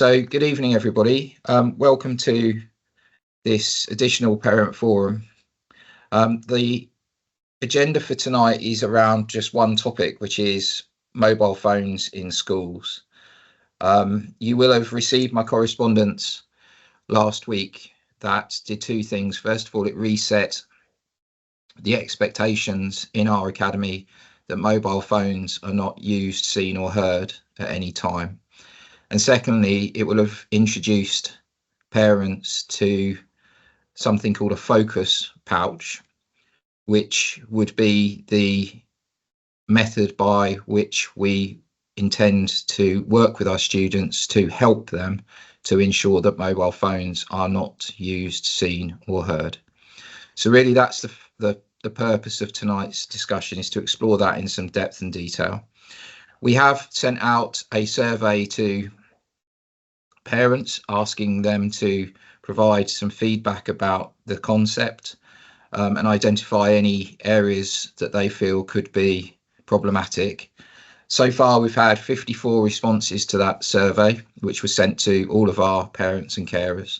So good evening, everybody. Welcome to this additional parent forum. The agenda for tonight is around just one topic, which is mobile phones in schools. You will have received my correspondence last week that did two things. First of all, it reset the expectations in our academy that mobile phones are not used, seen or heard at any time. And secondly, it will have introduced parents to something called a focus pouch, which would be the method by which we intend to work with our students to help them to ensure that mobile phones are not used, seen or heard. So really that's the purpose of tonight's discussion, is to explore that in some depth and detail. We have sent out a survey to parents asking them to provide some feedback about the concept and identify any areas that they feel could be problematic. So far, we've had 54 responses to that survey, which was sent to all of our parents and carers.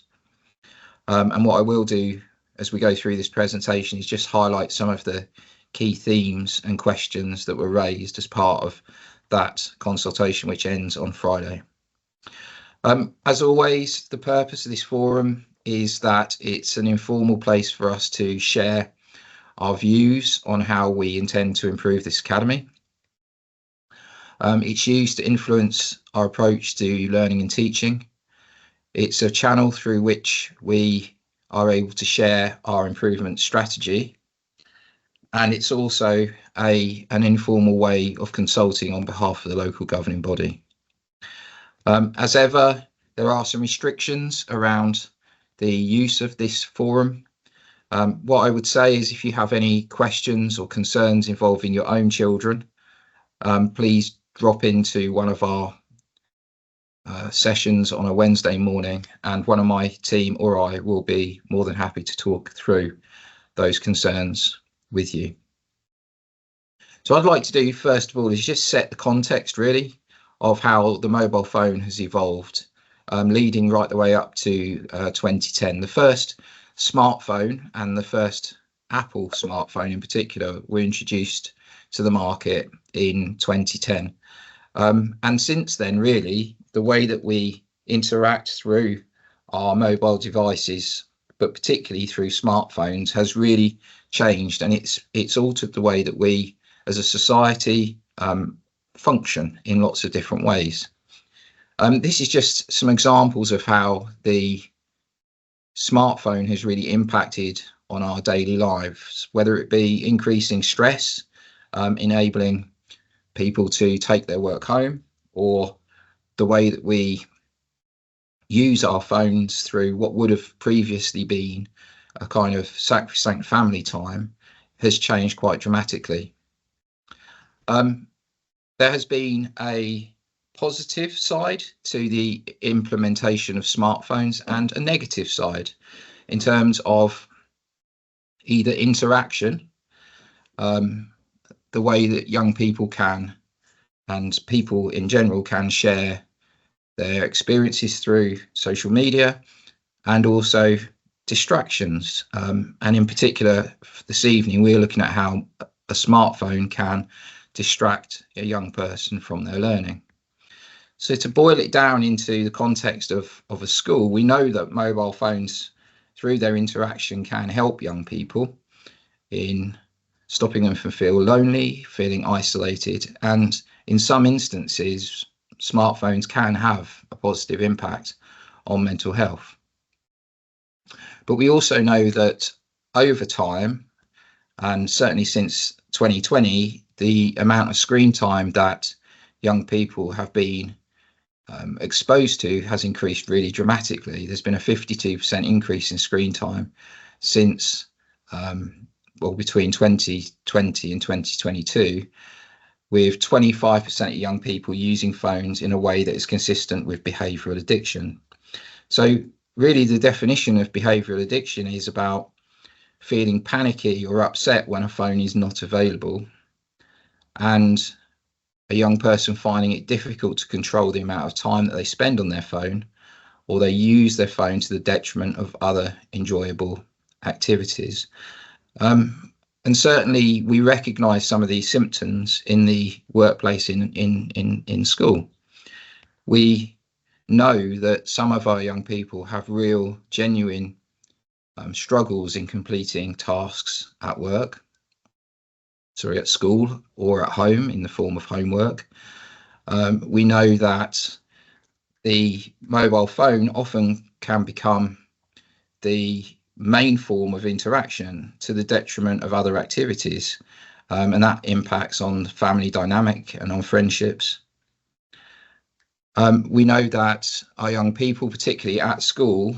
And what I will do as we go through this presentation is just highlight some of the key themes and questions that were raised as part of that consultation, which ends on Friday. As always, the purpose of this forum is that it's an informal place for us to share our views on how we intend to improve this academy. It's used to influence our approach to learning and teaching. It's a channel through which we are able to share our improvement strategy. And it's also an informal way of consulting on behalf of the local governing body. As ever, there are some restrictions around the use of this forum. What I would say is, if you have any questions or concerns involving your own children, please drop into one of our sessions on a Wednesday morning, and one of my team or I will be more than happy to talk through those concerns with you. So I'd like to do, first of all, is just set the context really of how the mobile phone has evolved, leading right the way up to 2010. The first smartphone, and the first Apple smartphone in particular, were introduced to the market in 2010. And since then, really, the way that we interact through our mobile devices, but particularly through smartphones, has really changed, and it's altered the way that we as a society function in lots of different ways. This is just some examples of how the smartphone has really impacted on our daily lives, whether it be increasing stress, enabling people to take their work home, or the way that we use our phones through what would have previously been a kind of sacrosanct family time has changed quite dramatically. There has been a positive side to the implementation of smartphones and a negative side in terms of either interaction, the way that young people can, and people in general can, share their experiences through social media, and also distractions. And in particular, this evening, we're looking at how a smartphone can distract a young person from their learning. So to boil it down into the context of a school, we know that mobile phones, through their interaction, can help young people in stopping them from feeling lonely, feeling isolated, and in some instances, smartphones can have a positive impact on mental health. But we also know that over time, and certainly since 2020, the amount of screen time that young people have been exposed to has increased really dramatically. There's been a 52% increase in screen time since, between 2020 and 2022, with 25% of young people using phones in a way that is consistent with behavioural addiction. So really, the definition of behavioural addiction is about feeling panicky or upset when a phone is not available, and a young person finding it difficult to control the amount of time that they spend on their phone, or they use their phone to the detriment of other enjoyable activities. And certainly we recognise some of these symptoms in the workplace, in school. We know that some of our young people have real, genuine struggles in completing tasks at school or at home in the form of homework. We know that the mobile phone often can become the main form of interaction to the detriment of other activities, and that impacts on family dynamic and on friendships. We know that our young people, particularly at school,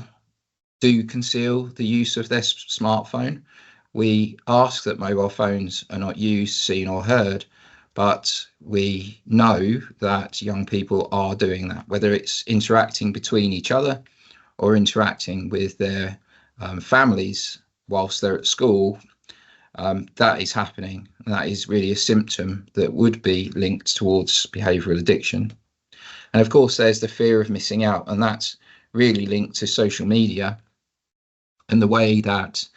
do conceal the use of their smartphone. We ask that mobile phones are not used, seen or heard, but we know that young people are doing that, whether it's interacting between each other or interacting with their families whilst they're at school. That is happening, and that is really a symptom that would be linked towards behavioural addiction. And of course, there's the fear of missing out, and that's really linked to social media and the way that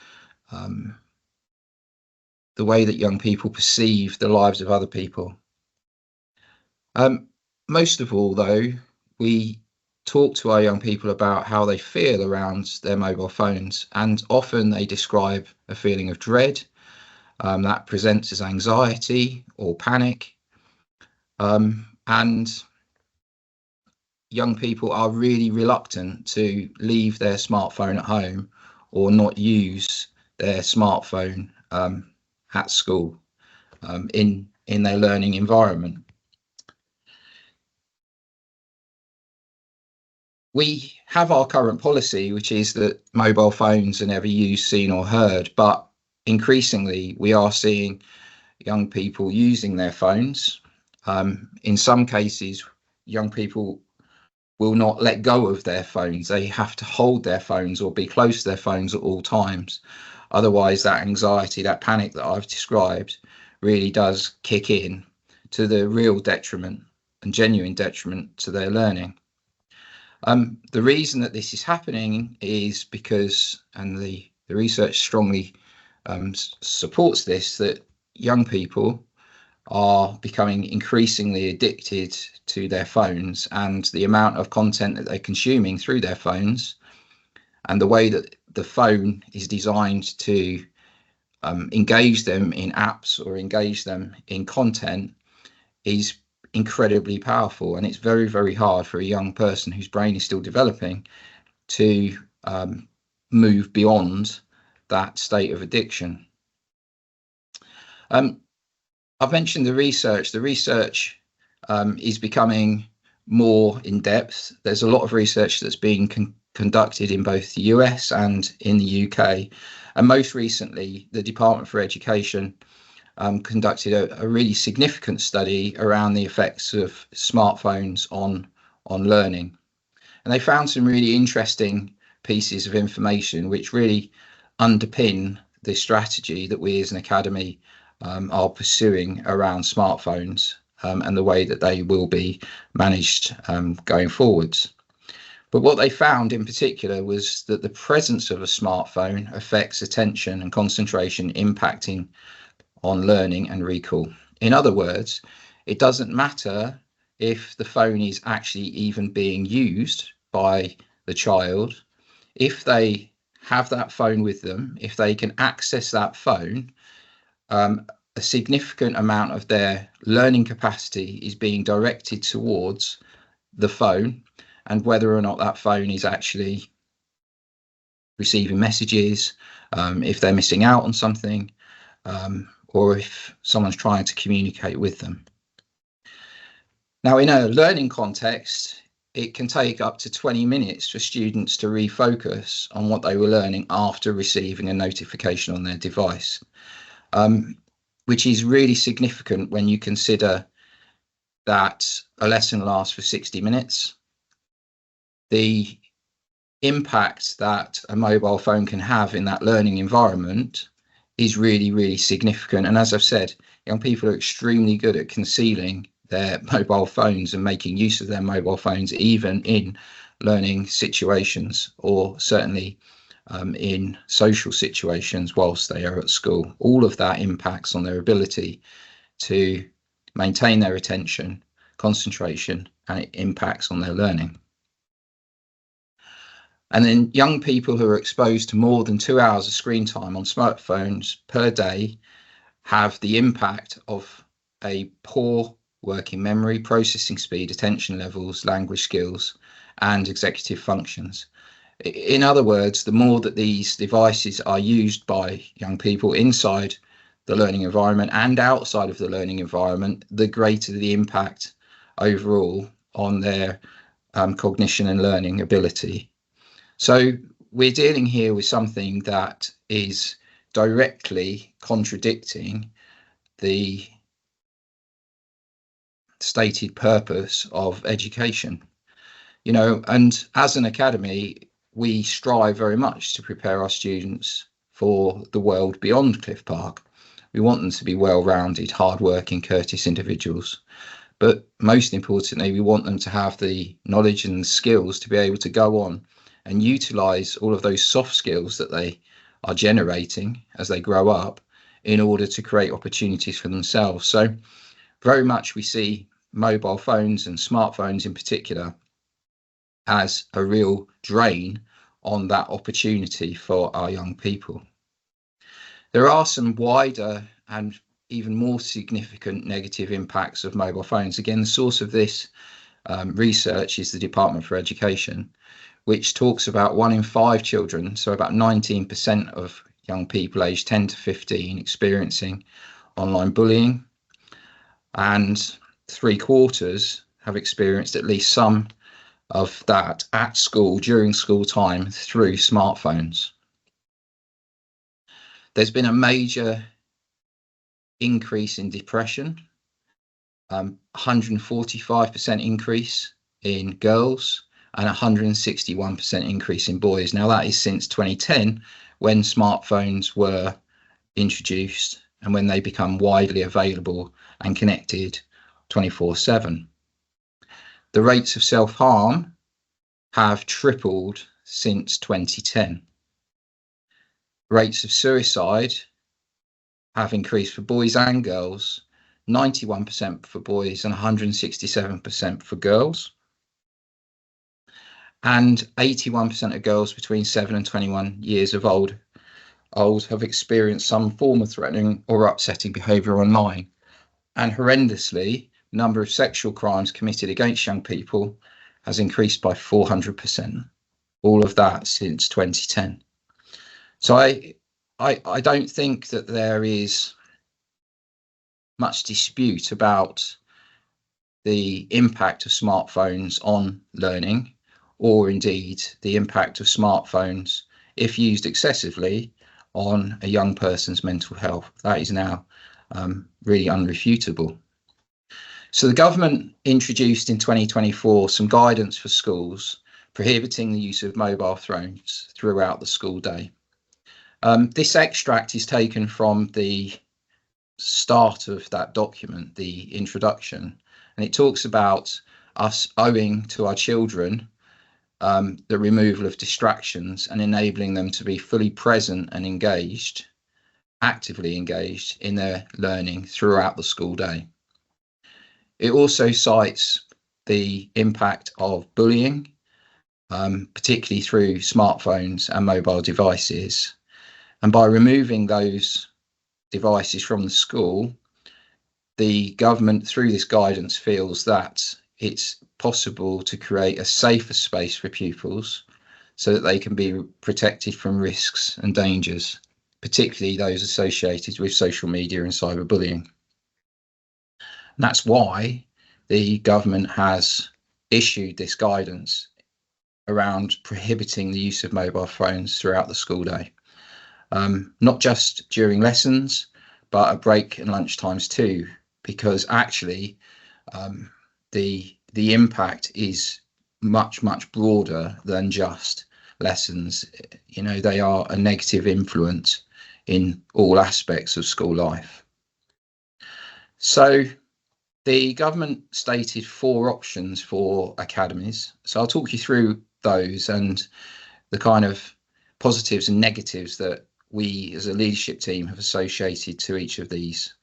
young people perceive the lives of other people. Most of all, though, we talk to our young people about how they feel around their mobile phones, and often they describe a feeling of dread that presents as anxiety or panic. And young people are really reluctant to leave their smartphone at home or not use their smartphone at school in their learning environment. We have our current policy, which is that mobile phones are never used, seen or heard, but increasingly we are seeing young people using their phones. In some cases, young people will not let go of their phones. They have to hold their phones or be close to their phones at all times. Otherwise, that anxiety, that panic that I've described really does kick in, to the real detriment and genuine detriment to their learning. The reason that this is happening is because, and the research strongly supports this, that young people are becoming increasingly addicted to their phones, and the amount of content that they're consuming through their phones and the way that the phone is designed to engage them in apps or engage them in content is incredibly powerful. And it's very, very hard for a young person whose brain is still developing to move beyond that state of addiction. I've mentioned the research. The research is becoming more in depth. There's a lot of research that's being conducted in both the US and in the UK. And most recently, the Department for Education conducted a really significant study around the effects of smartphones on learning. And they found some really interesting pieces of information which really underpin the strategy that we as an academy are pursuing around smartphones and the way that they will be managed going forwards. But what they found in particular was that the presence of a smartphone affects attention and concentration, impacting on learning and recall. In other words, it doesn't matter if the phone is actually even being used by the child. If they have that phone with them, if they can access that phone, a significant amount of their learning capacity is being directed towards the phone, and whether or not that phone is actually receiving messages, if they're missing out on something, or if someone's trying to communicate with them. Now, in a learning context, it can take up to 20 minutes for students to refocus on what they were learning after receiving a notification on their device, which is really significant when you consider that a lesson lasts for 60 minutes. The impact that a mobile phone can have in that learning environment is really, really significant. And as I've said, young people are extremely good at concealing their mobile phones and making use of their mobile phones, even in learning situations, or certainly in social situations whilst they are at school. All of that impacts on their ability to maintain their attention, concentration, and it impacts on their learning. And then young people who are exposed to more than 2 hours of screen time on smartphones per day have the impact of a poor working memory, processing speed, attention levels, language skills, and executive functions. In other words, the more that these devices are used by young people inside the learning environment and outside of the learning environment, the greater the impact overall on their cognition and learning ability. So we're dealing here with something that is directly contradicting the stated purpose of education. You know, and as an academy, we strive very much to prepare our students for the world beyond Cliff Park. We want them to be well-rounded, hard-working, courteous individuals. But most importantly, we want them to have the knowledge and skills to be able to go on and utilize all of those soft skills that they are generating as they grow up in order to create opportunities for themselves. So very much we see mobile phones and smartphones in particular as a real drain on that opportunity for our young people. There are some wider and even more significant negative impacts of mobile phones. Again, the source of this research is the Department for Education, which talks about 1 in 5 children, so about 19% of young people aged 10 to 15 experiencing online bullying, and 3/4 have experienced at least some of that at school during school time through smartphones. There's been a major increase in depression, 145% increase in girls, and 161% increase in boys. Now that is since 2010, when smartphones were introduced and when they become widely available and connected 24/7. The rates of self-harm have tripled since 2010. Rates of suicide have increased for boys and girls, 91% for boys and 167% for girls. And 81% of girls between 7 and 21 years of old have experienced some form of threatening or upsetting behaviour online. And horrendously, the number of sexual crimes committed against young people has increased by 400%. All of that since 2010. So I don't think that there is much dispute about the impact of smartphones on learning, or indeed the impact of smartphones, if used excessively, on a young person's mental health. That is now really unrefutable. So the government introduced in 2024 some guidance for schools prohibiting the use of mobile phones throughout the school day. This extract is taken from the start of that document, the introduction, and it talks about us owing to our children the removal of distractions and enabling them to be fully present and engaged, actively engaged in their learning throughout the school day. It also cites the impact of bullying, particularly through smartphones and mobile devices. And by removing those devices from the school, the government, through this guidance, feels that it's possible to create a safer space for pupils so that they can be protected from risks and dangers, particularly those associated with social media and cyberbullying. And that's why the government has issued this guidance around prohibiting the use of mobile phones throughout the school day. Not just during lessons, but at break and lunch times too, because actually the impact is much broader than just lessons. You know, they are a negative influence in all aspects of school life. So The government stated 4 options for academies, so I'll talk you through those and the kind of positives and negatives that we as a leadership team have associated to each of these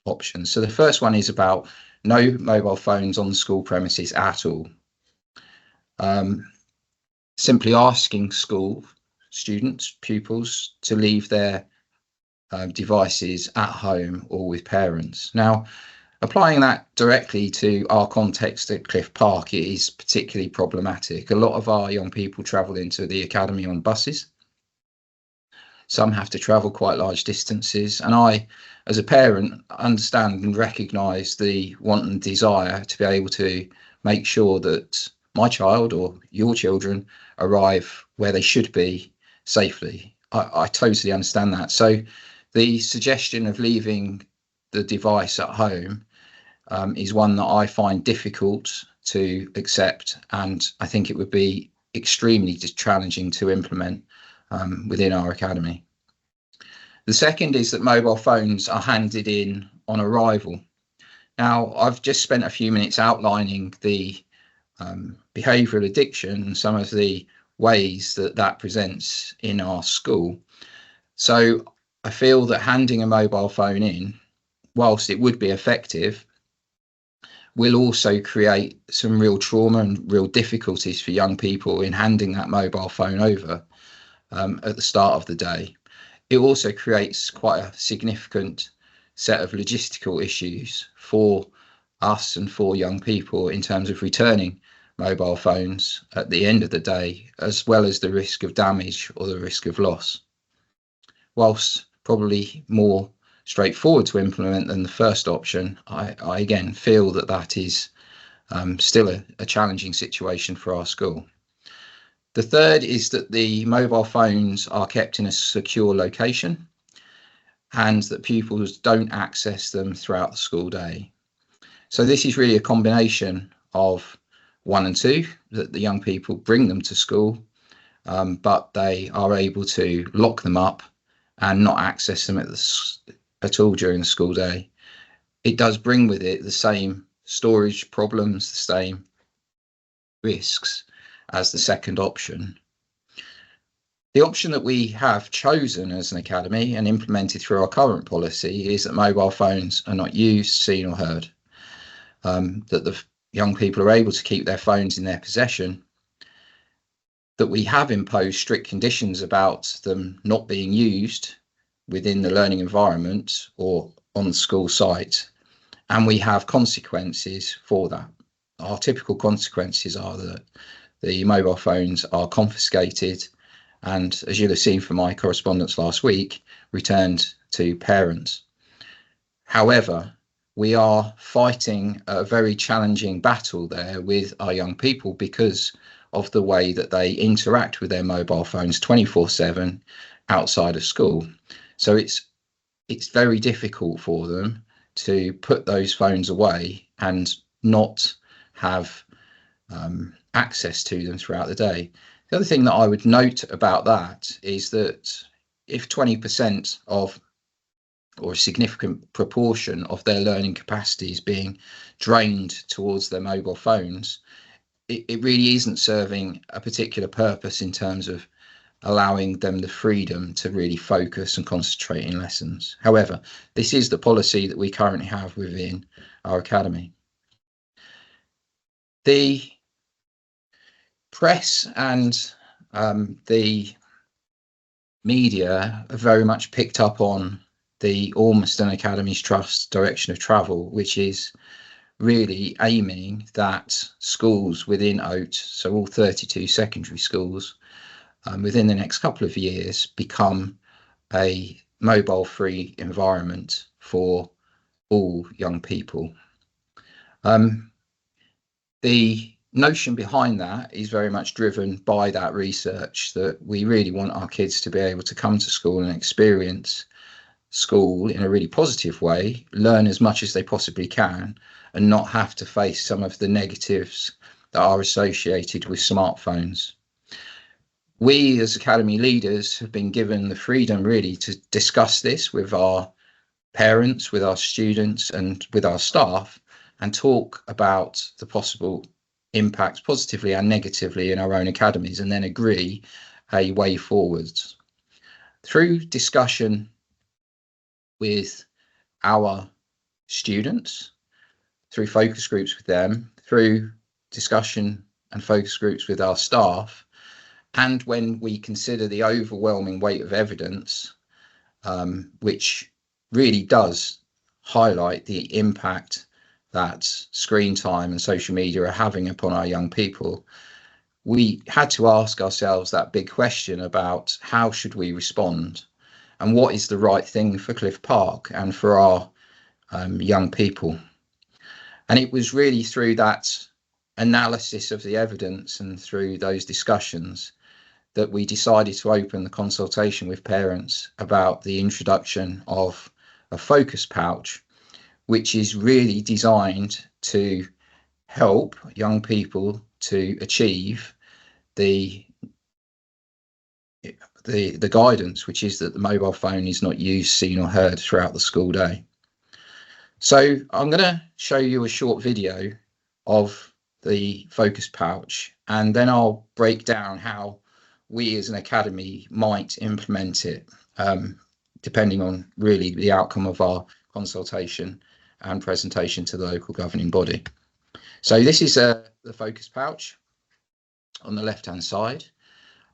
options. So the first one is about no mobile phones on the school premises at all. Simply asking school students, pupils, to leave their devices at home or with parents. Now, applying that directly to our context at Cliff Park is particularly problematic. A lot of our young people travel into the academy on buses. Some have to travel quite large distances, and I, as a parent, understand and recognise the want and desire to be able to make sure that my child or your children arrive where they should be safely. I totally understand that. So the suggestion of leaving the device at home is one that I find difficult to accept, and I think it would be extremely challenging to implement within our academy. The second is that mobile phones are handed in on arrival. Now, I've just spent a few minutes outlining the behavioural addiction and some of the ways that that presents in our school. So I feel that handing a mobile phone in, whilst it would be effective, will also create some real trauma and real difficulties for young people in handing that mobile phone over at the start of the day. It also creates quite a significant set of logistical issues for us and for young people in terms of returning mobile phones at the end of the day, as well as the risk of damage or the risk of loss. Whilst probably more straightforward to implement than the first option, I again feel that that is still a challenging situation for our school. The third is that the mobile phones are kept in a secure location and that pupils don't access them throughout the school day. So this is really a combination of 1 and 2, that the young people bring them to school, but they are able to lock them up and not access them at all during the school day. It does bring with it the same storage problems, the same risks as the second option. The option that we have chosen as an academy and implemented through our current policy is that mobile phones are not used, seen or heard, that the young people are able to keep their phones in their possession, that we have imposed strict conditions about them not being used within the learning environment or on the school site, and we have consequences for that. Our typical consequences are that the mobile phones are confiscated and, as you'll have seen from my correspondence last week, returned to parents. However, we are fighting a very challenging battle there with our young people because of the way that they interact with their mobile phones 24/7 outside of school. So it's very difficult for them to put those phones away and not have access to them throughout the day. The other thing that I would note about that is that if 20% of, or a significant proportion of their learning capacity is being drained towards their mobile phones, it really isn't serving a particular purpose in terms of allowing them the freedom to really focus and concentrate in lessons. However, this is the policy that we currently have within our academy. The press and the media have very much picked up on the Ormiston Academies Trust direction of travel, which is really aiming that schools within OAT, so all 32 secondary schools, within the next couple of years become a mobile-free environment for all young people. The notion behind that is very much driven by that research, that we really want our kids to be able to come to school and experience school in a really positive way, learn as much as they possibly can, and not have to face some of the negatives that are associated with smartphones. We as academy leaders have been given the freedom really to discuss this with our parents, with our students and with our staff, and talk about the possible impacts, positively and negatively, in our own academies, and then agree a way forwards. Through discussion with our students, through focus groups with them, through discussion and focus groups with our staff, and when we consider the overwhelming weight of evidence, which really does highlight the impact that screen time and social media are having upon our young people, we had to ask ourselves that big question about how should we respond and what is the right thing for Cliff Park and for our young people. And it was really through that analysis of the evidence and through those discussions that we decided to open the consultation with parents about the introduction of a focus pouch, which is really designed to help young people to achieve the guidance, which is that the mobile phone is not used, seen or heard throughout the school day. So I'm going to show you a short video of the focus pouch, and then I'll break down how we as an academy might implement it, depending on really the outcome of our consultation and presentation to the local governing body. So this is the focus pouch on the left hand side.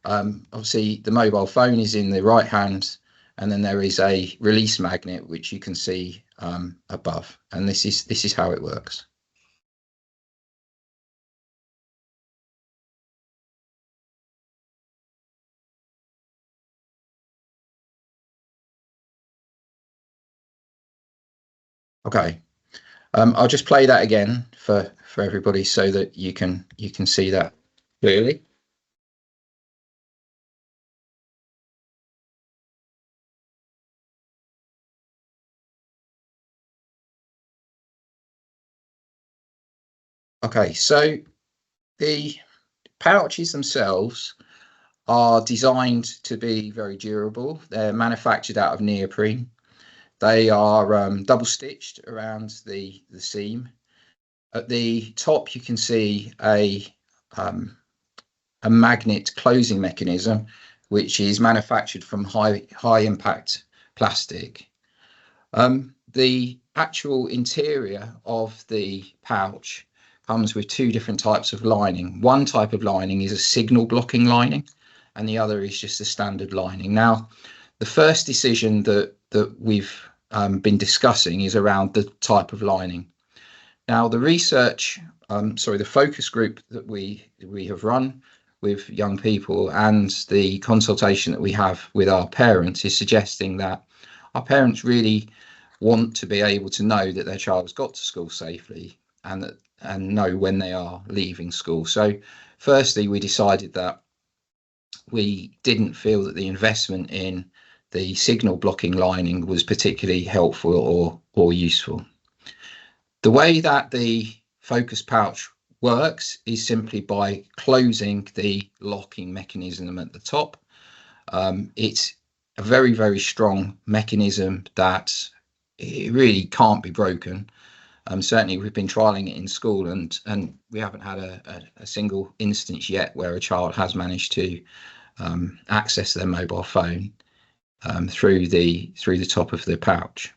Obviously the mobile phone is in the right hand, and then there is a release magnet which you can see above, and this is how it works. Okay, I'll just play that again for everybody so that you can see that clearly. Okay, so the pouches themselves are designed to be very durable. They're manufactured out of neoprene. They are double stitched around the seam. At the top you can see a magnet closing mechanism, which is manufactured from high impact plastic. The actual interior of the pouch comes with two different types of lining. One type of lining is a signal blocking lining, and the other is just a standard lining. Now, the first decision that we've been discussing is around the type of lining. Now, the research, the focus group that we have run with young people and the consultation that we have with our parents is suggesting that our parents really want to be able to know that their child has got to school safely and know when they are leaving school. So firstly, we decided that we didn't feel that the investment in the signal blocking lining was particularly helpful or useful. The way that the focus pouch works is simply by closing the locking mechanism at the top. It's a very, very strong mechanism that it really can't be broken. Certainly we've been trialing it in school, and we haven't had a single instance yet where a child has managed to access their mobile phone through the top of the pouch.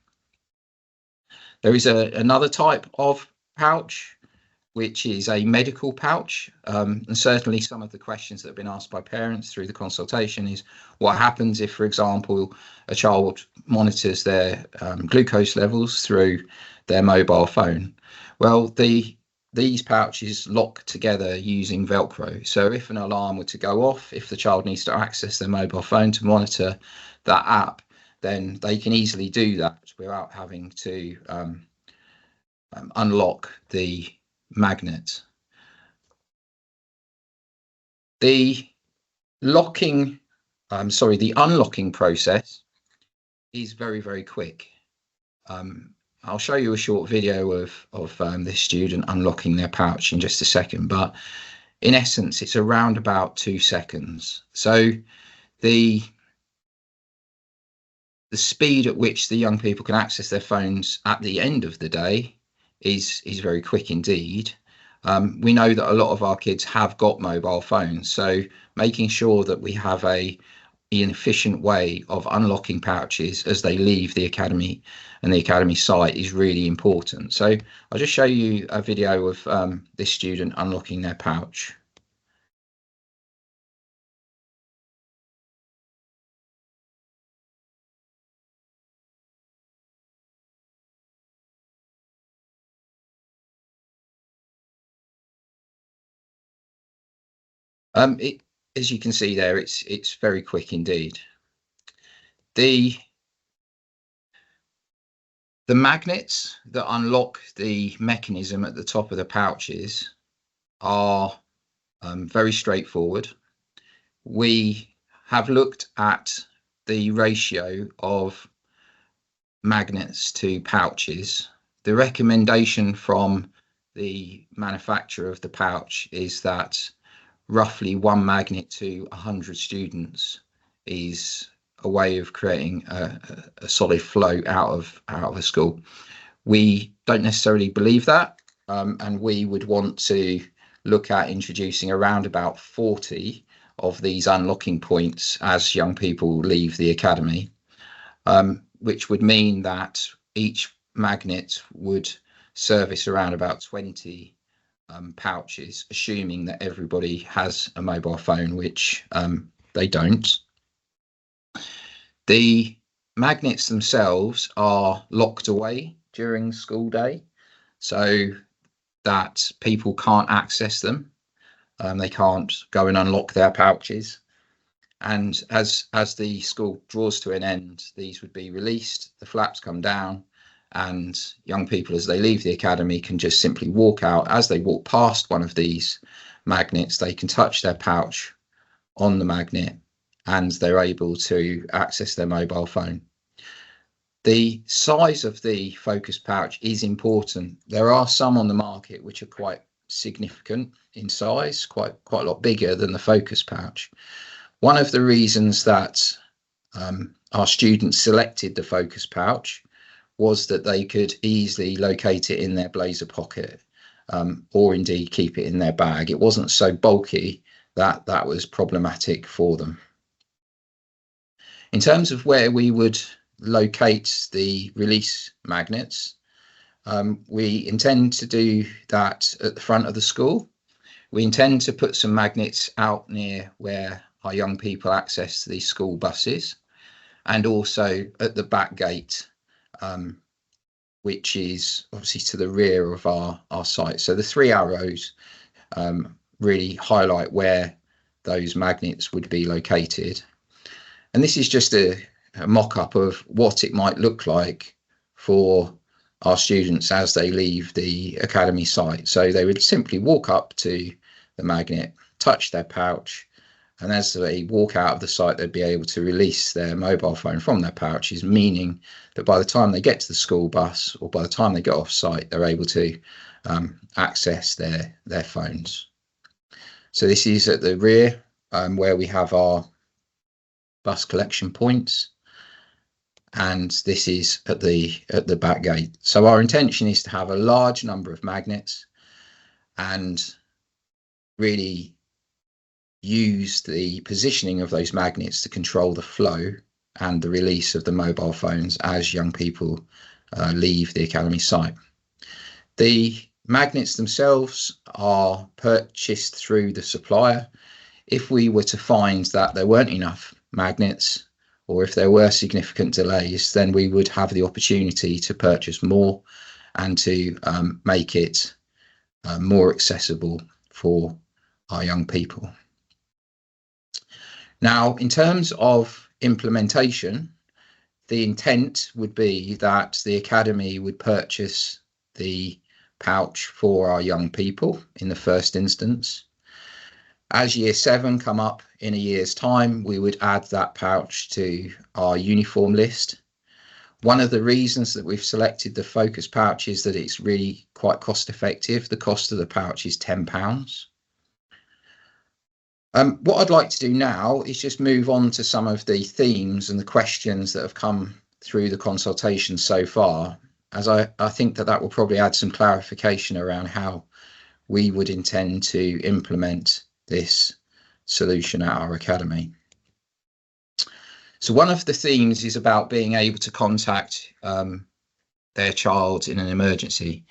There is another type of pouch, which is a medical pouch, and certainly some of the questions that have been asked by parents through the consultation is what happens if, for example, a child monitors their glucose levels through their mobile phone. Well, these pouches lock together using Velcro. So if an alarm were to go off, if the child needs to access their mobile phone to monitor that app, then they can easily do that without having to unlock the magnet. The unlocking process is very, very quick. I'll show you a short video of this student unlocking their pouch in just a second, but in essence, it's around about 2 seconds. So the the speed at which the young people can access their phones at the end of the day is very quick indeed. We know that a lot of our kids have got mobile phones, so making sure that we have an efficient way of unlocking pouches as they leave the academy and the academy site is really important. So I'll just show you a video of this student unlocking their pouch. As you can see there, it's very quick indeed. The magnets that unlock the mechanism at the top of the pouches are very straightforward. We have looked at the ratio of magnets to pouches. The recommendation from the manufacturer of the pouch is that roughly 1 magnet to 100 students is a way of creating a solid flow out of a school. We don't necessarily believe that, and we would want to look at introducing around about 40 of these unlocking points as young people leave the academy, which would mean that each magnet would service around about 20 pouches, assuming that everybody has a mobile phone, which they don't. The magnets themselves are locked away during school day so that people can't access them. They can't go and unlock their pouches. And as the school draws to an end, these would be released, the flaps come down, and young people, as they leave the academy, can just simply walk out. As they walk past one of these magnets, they can touch their pouch on the magnet and they're able to access their mobile phone. The size of the focus pouch is important. There are some on the market which are quite significant in size, quite a lot bigger than the focus pouch. One of the reasons that our students selected the focus pouch was that they could easily locate it in their blazer pocket, or indeed keep it in their bag. It wasn't so bulky that that was problematic for them. In terms of where we would locate the release magnets, we intend to do that at the front of the school. We intend to put some magnets out near where our young people access the school buses, and also at the back gate, which is obviously to the rear of our site. So the 3 arrows really highlight where those magnets would be located. And this is just a mock-up of what it might look like for our students as they leave the academy site. So they would simply walk up to the magnet, touch their pouch, and as they walk out of the site, they'd be able to release their mobile phone from their pouches, meaning that by the time they get to the school bus or by the time they get off site, they're able to access their phones. So this is at the rear, where we have our bus collection points, and this is at the back gate. So our intention is to have a large number of magnets and really use the positioning of those magnets to control the flow and the release of the mobile phones as young people leave the academy site. The magnets themselves are purchased through the supplier. If we were to find that there weren't enough magnets, or if there were significant delays, then we would have the opportunity to purchase more and to make it more accessible for our young people. Now, in terms of implementation, the intent would be that the academy would purchase the pouch for our young people in the first instance. As year 7 come up in a year's time, we would add that pouch to our uniform list. One of the reasons that we've selected the focus pouch is that it's really quite cost effective. The cost of the pouch is £10. What I'd like to do now is just move on to some of the themes and the questions that have come through the consultation so far, as I think that will probably add some clarification around how we would intend to implement this solution at our academy. So one of the themes is about being able to contact their child in an emergency.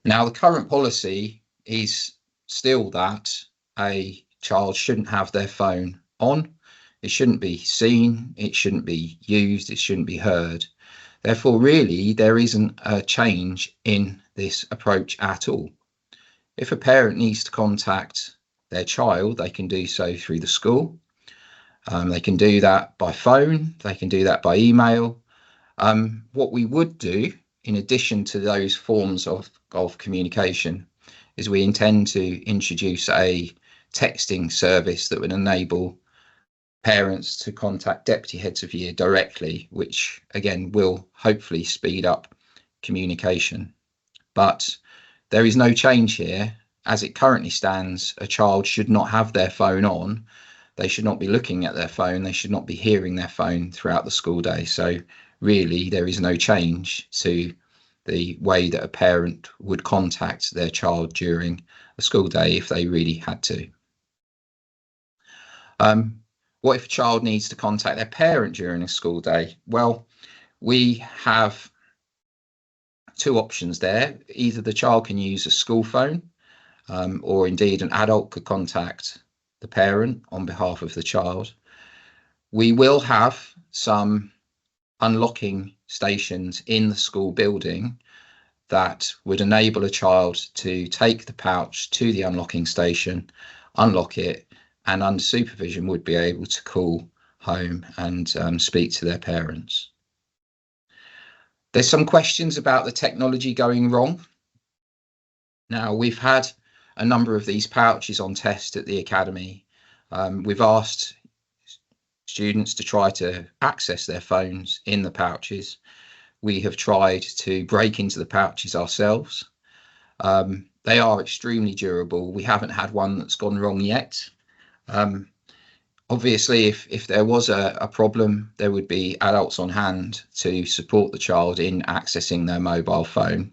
Now, the current policy is still that a child shouldn't have their phone on. It shouldn't be seen, it shouldn't be used, it shouldn't be heard. Therefore, really, there isn't a change in this approach at all. If a parent needs to contact their child, they can do so through the school. They can do that by phone, they can do that by email. What we would do, in addition to those forms of communication, is we intend to introduce a texting service that would enable parents to contact deputy heads of year directly, which again will hopefully speed up communication. But there is no change here. As it currently stands, a child should not have their phone on. They should not be looking at their phone. They should not be hearing their phone throughout the school day. So really, there is no change to the way that a parent would contact their child during a school day if they really had to. What if a child needs to contact their parent during a school day? Well, we have two options there. Either the child can use a school phone, or indeed an adult could contact the parent on behalf of the child. We will have some unlocking stations in the school building that would enable a child to take the pouch to the unlocking station, unlock it, and under supervision would be able to call home and speak to their parents. There's some questions about the technology going wrong. Now, we've had a number of these pouches on test at the academy. We've asked students to try to access their phones in the pouches. We have tried to break into the pouches ourselves. They are extremely durable. We haven't had one that's gone wrong yet. Obviously, if there was a problem, there would be adults on hand to support the child in accessing their mobile phone.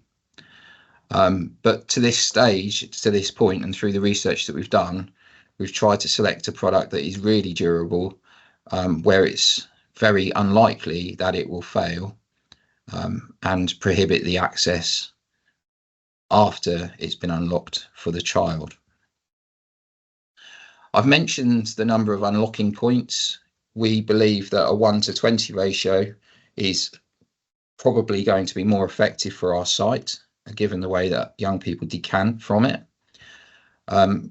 But to this stage, to this point, and through the research that we've done, we've tried to select a product that is really durable, where it's very unlikely that it will fail, and prohibit the access after it's been unlocked for the child. I've mentioned the number of unlocking points. We believe that a 1:20 ratio is probably going to be more effective for our site, given the way that young people decant from it.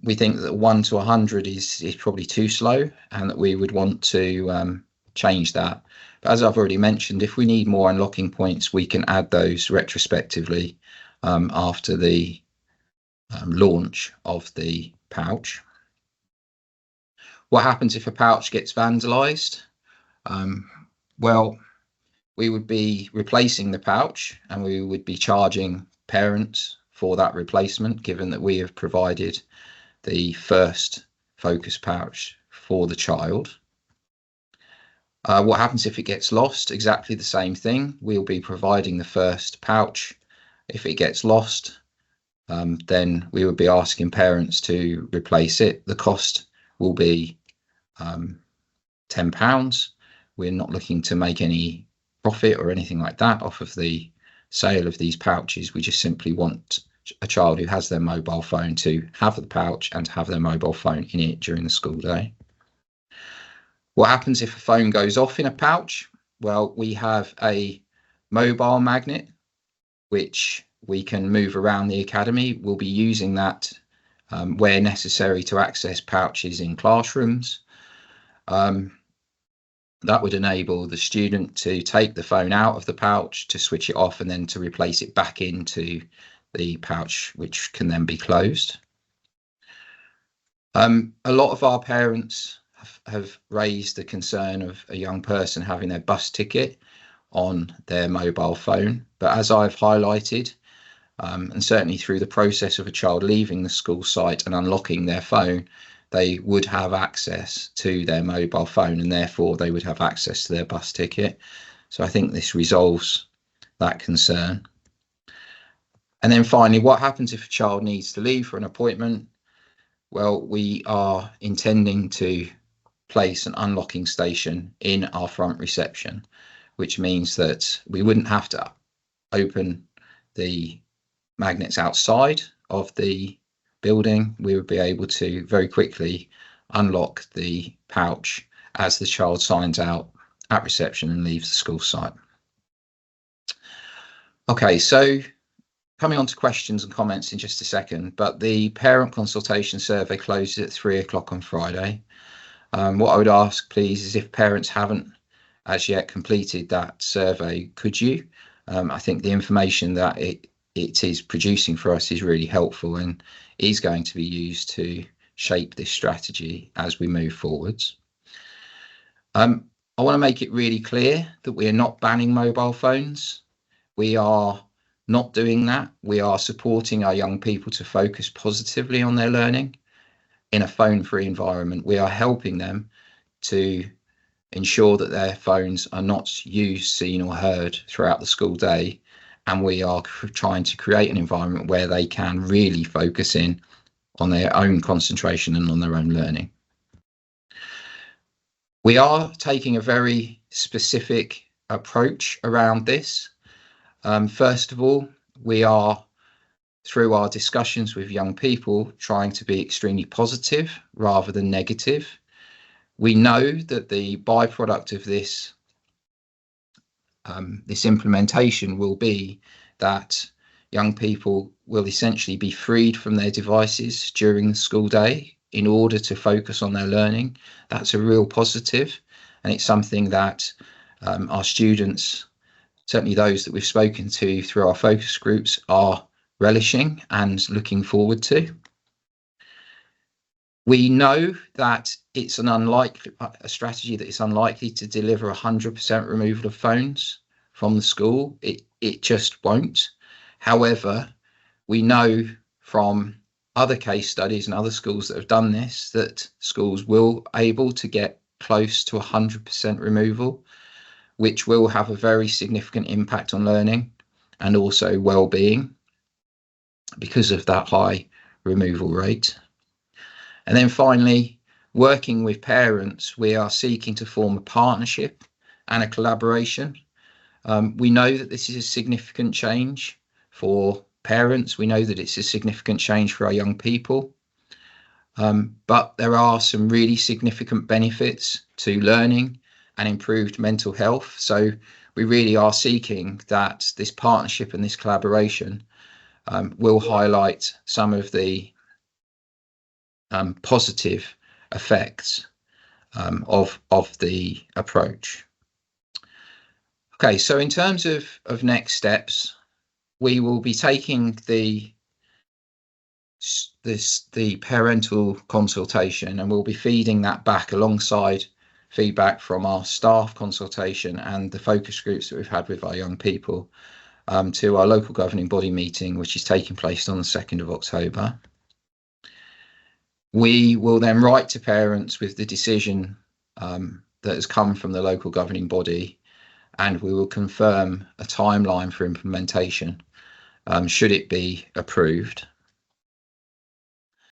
We think that 1:100 is probably too slow, and that we would want to change that. But as I've already mentioned, if we need more unlocking points, we can add those retrospectively after the launch of the pouch. What happens if a pouch gets vandalized? Well, we would be replacing the pouch, and we would be charging parents for that replacement, given that we have provided the first focus pouch for the child. What happens if it gets lost? Exactly the same thing. We'll be providing the first pouch. If it gets lost, then we would be asking parents to replace it. The cost will be £10. We're not looking to make any profit or anything like that off of the sale of these pouches. We just simply want a child who has their mobile phone to have the pouch and to have their mobile phone in it during the school day. What happens if a phone goes off in a pouch? Well, we have a mobile magnet which we can move around the academy. We'll be using that where necessary to access pouches in classrooms. That would enable the student to take the phone out of the pouch, to switch it off, and then to replace it back into the pouch, which can then be closed. A lot of our parents have raised the concern of a young person having their bus ticket on their mobile phone. But as I've highlighted, and certainly through the process of a child leaving the school site and unlocking their phone, they would have access to their mobile phone, and therefore they would have access to their bus ticket. So I think this resolves that concern. And then finally, what happens if a child needs to leave for an appointment? Well, we are intending to place an unlocking station in our front reception, which means that we wouldn't have to open the magnets outside of the building. We would be able to very quickly unlock the pouch as the child signs out at reception and leaves the school site. Okay, so coming on to questions and comments in just a second, but the parent consultation survey closes at 3 o'clock on Friday. What I would ask, please, is if parents haven't as yet completed that survey, could you? I think the information that it is producing for us is really helpful and is going to be used to shape this strategy as we move forwards. I want to make it really clear that we are not banning mobile phones. We are not doing that. We are supporting our young people to focus positively on their learning in a phone-free environment. We are helping them to ensure that their phones are not used, seen or heard throughout the school day. And we are trying to create an environment where they can really focus in on their own concentration and on their own learning. We are taking a very specific approach around this. First of all, we are, through our discussions with young people, trying to be extremely positive rather than negative. We know that the byproduct of this implementation will be that young people will essentially be freed from their devices during the school day in order to focus on their learning. That's a real positive, and it's something that our students, certainly those that we've spoken to through our focus groups, are relishing and looking forward to. We know that it's a strategy that is unlikely to deliver 100% removal of phones from the school. It just won't. However, we know from other case studies and other schools that have done this that schools will able to get close to 100% removal, which will have a very significant impact on learning and also well-being because of that high removal rate. And then finally, working with parents, we are seeking to form a partnership and a collaboration. We know that this is a significant change for parents. We know that it's a significant change for our young people. But there are some really significant benefits to learning and improved mental health. So we really are seeking that this partnership and this collaboration will highlight some of the positive effects of the approach. Okay, so in terms of next steps, we will be taking the parental consultation and we'll be feeding that back alongside feedback from our staff consultation and the focus groups that we've had with our young people to our local governing body meeting, which is taking place on the 2nd of October. We will then write to parents with the decision that has come from the local governing body, and we will confirm a timeline for implementation should it be approved.